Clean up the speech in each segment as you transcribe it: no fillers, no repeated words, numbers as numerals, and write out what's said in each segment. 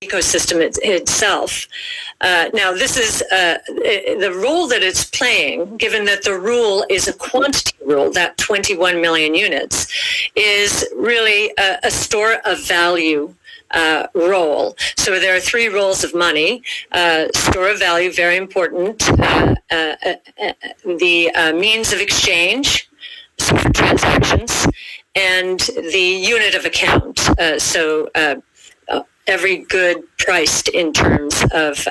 ecosystem itself. Now, this is the role that it's playing, given that the rule is a quantity rule, that 21 million units, is really a store of value role. So there are three roles of money. Store of value, very important. The means of exchange, so for transactions, and the unit of account. Every good priced in terms of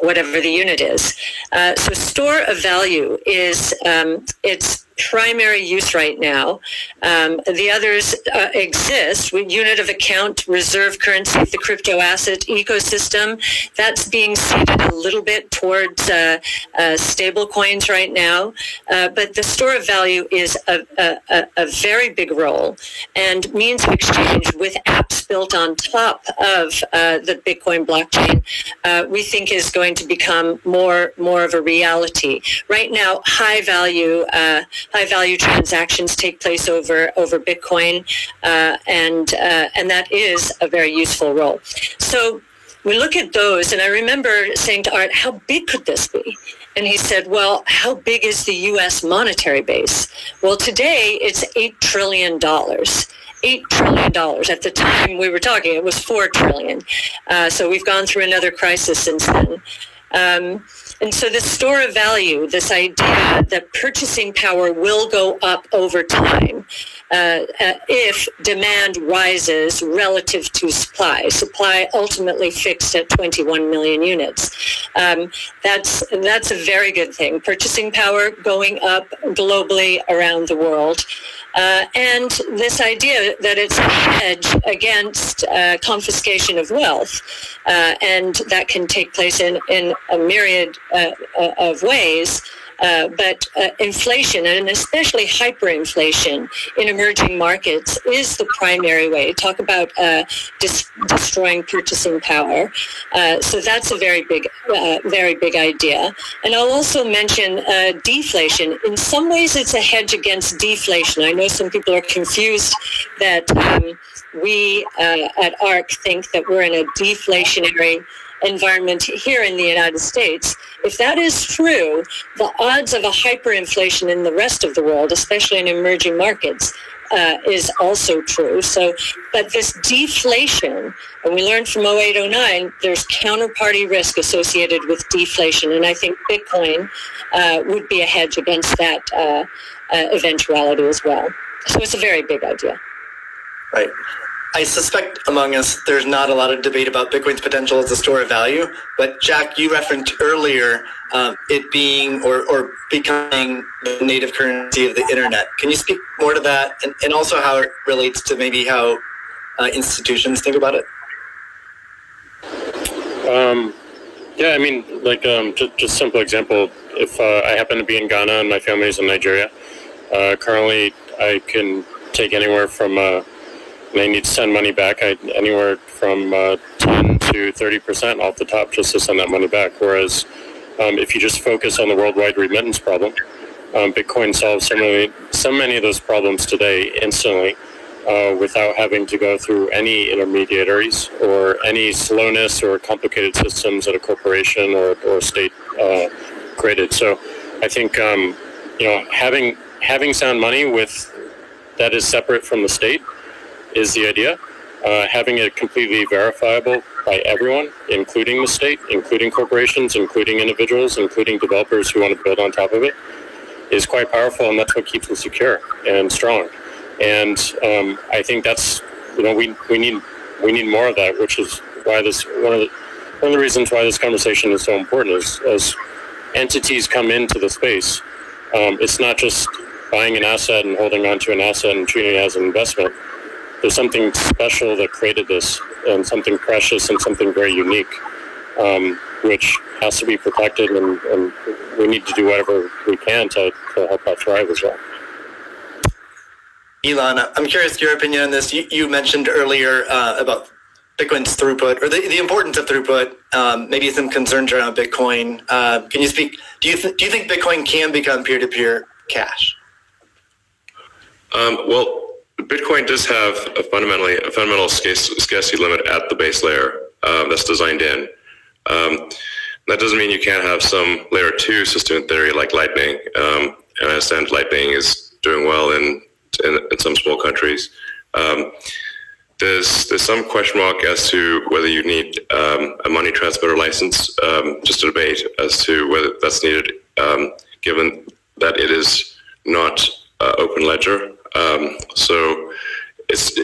whatever the unit is. So store of value is its primary use right now. The others exist. Unit of account, reserve currency, the crypto asset ecosystem, that's being seeded a little bit towards stable coins right now. But the store of value is a very big role, and means of exchange with apps built on top of the Bitcoin blockchain, we think is going to become more of a reality. Right now, high value transactions take place over Bitcoin, and that is a very useful role. So we look at those, and I remember saying to Art, how big could this be? And he said, well, how big is the U.S. monetary base? Well, today it's $8 trillion. $8 trillion. At the time we were talking, it was $4 trillion. So we've gone through another crisis since then. And so the store of value, this idea that purchasing power will go up over time if demand rises relative to supply. Supply ultimately fixed at 21 million units. That's a very good thing. Purchasing power going up globally around the world. And this idea that it's a hedge against confiscation of wealth, and that can take place in a myriad of ways. But inflation, and especially hyperinflation in emerging markets, is the primary way. Talk about destroying purchasing power. So that's a very big idea. And I'll also mention deflation. In some ways, it's a hedge against deflation. I know some people are confused that we at ARC think that we're in a deflationary environment here in the United States. If that is true, the odds of a hyperinflation in the rest of the world, especially in emerging markets, is also true. So, but this deflation, and we learned from 08-09, there's counterparty risk associated with deflation, and I think Bitcoin would be a hedge against that eventuality as well. So it's a very big idea. Right. I suspect among us, there's not a lot of debate about Bitcoin's potential as a store of value. But Jack, you referenced earlier it being or becoming the native currency of the internet. Can you speak more to that, and also how it relates to maybe how institutions think about it? Yeah, I mean, like just simple example. If I happen to be in Ghana and my family's in Nigeria, currently I can take anywhere from and I need to send money back, anywhere from 10 to 30% off the top just to send that money back. Whereas if you just focus on the worldwide remittance problem, Bitcoin solves so many of those problems today instantly without having to go through any intermediaries or any slowness or complicated systems that a corporation or state created. So I think having sound money that is separate from the state is the idea. Having it completely verifiable by everyone, including the state, including corporations, including individuals, including developers who want to build on top of it, is quite powerful, and that's what keeps it secure and strong. And I think that's we need more of that, which is why one of the reasons why this conversation is so important is as entities come into the space, it's not just buying an asset and holding on to an asset and treating it as an investment. There's something special that created this, and something precious and something very unique, which has to be protected, and we need to do whatever we can to help that thrive as well. Elon, I'm curious your opinion on this. You mentioned earlier about Bitcoin's throughput, or the importance of throughput, maybe some concerns around Bitcoin. Can you speak? Do you think Bitcoin can become peer-to-peer cash? Well, Bitcoin does have a fundamental scarcity limit at the base layer. that's designed in. That doesn't mean you can't have some layer 2 system in theory like Lightning. And I understand Lightning is doing well in some small countries. There's some question mark as to whether you need a money transmitter license. Just a debate as to whether that's needed, given that it is not open ledger. So that's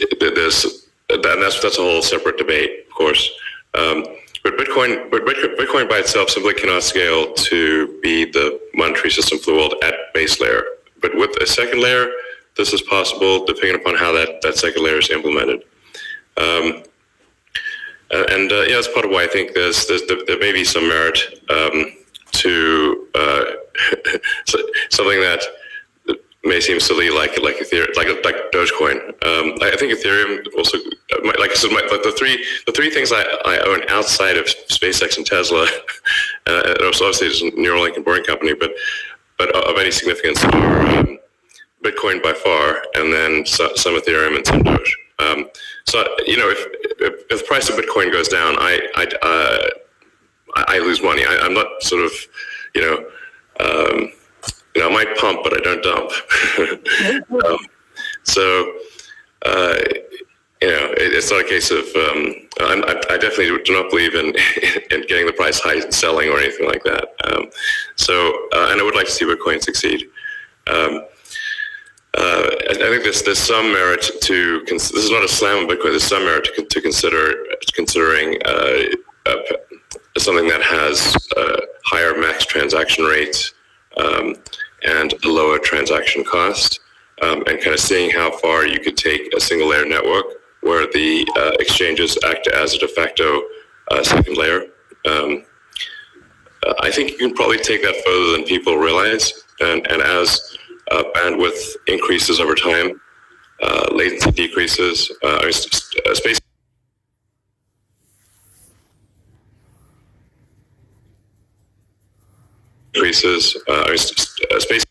a whole separate debate, of course. But Bitcoin by itself simply cannot scale to be the monetary system for the world at base layer. But with a second layer, this is possible depending upon how that second layer is implemented. That's part of why I think there may be some merit to something that may seem silly, like Ethereum, like Dogecoin. I think Ethereum also, like I said, the three things I own outside of SpaceX and Tesla, and obviously there's Neuralink and Boring Company, but of any significance are Bitcoin by far, and then some Ethereum and some Doge. So if the price of Bitcoin goes down, I lose money. I'm not sort of I might pump, but I don't dump. It's not a case of. I definitely do not believe in getting the price high and selling or anything like that. And I would like to see Bitcoin succeed. I think there's some merit to. This is not a slam on Bitcoin. There's some merit to considering something that has higher max transaction rates. And a lower transaction cost, and kind of seeing how far you could take a single layer network where the exchanges act as a de facto second layer. I think you can probably take that further than people realize, and as bandwidth increases over time, latency decreases, space increases, space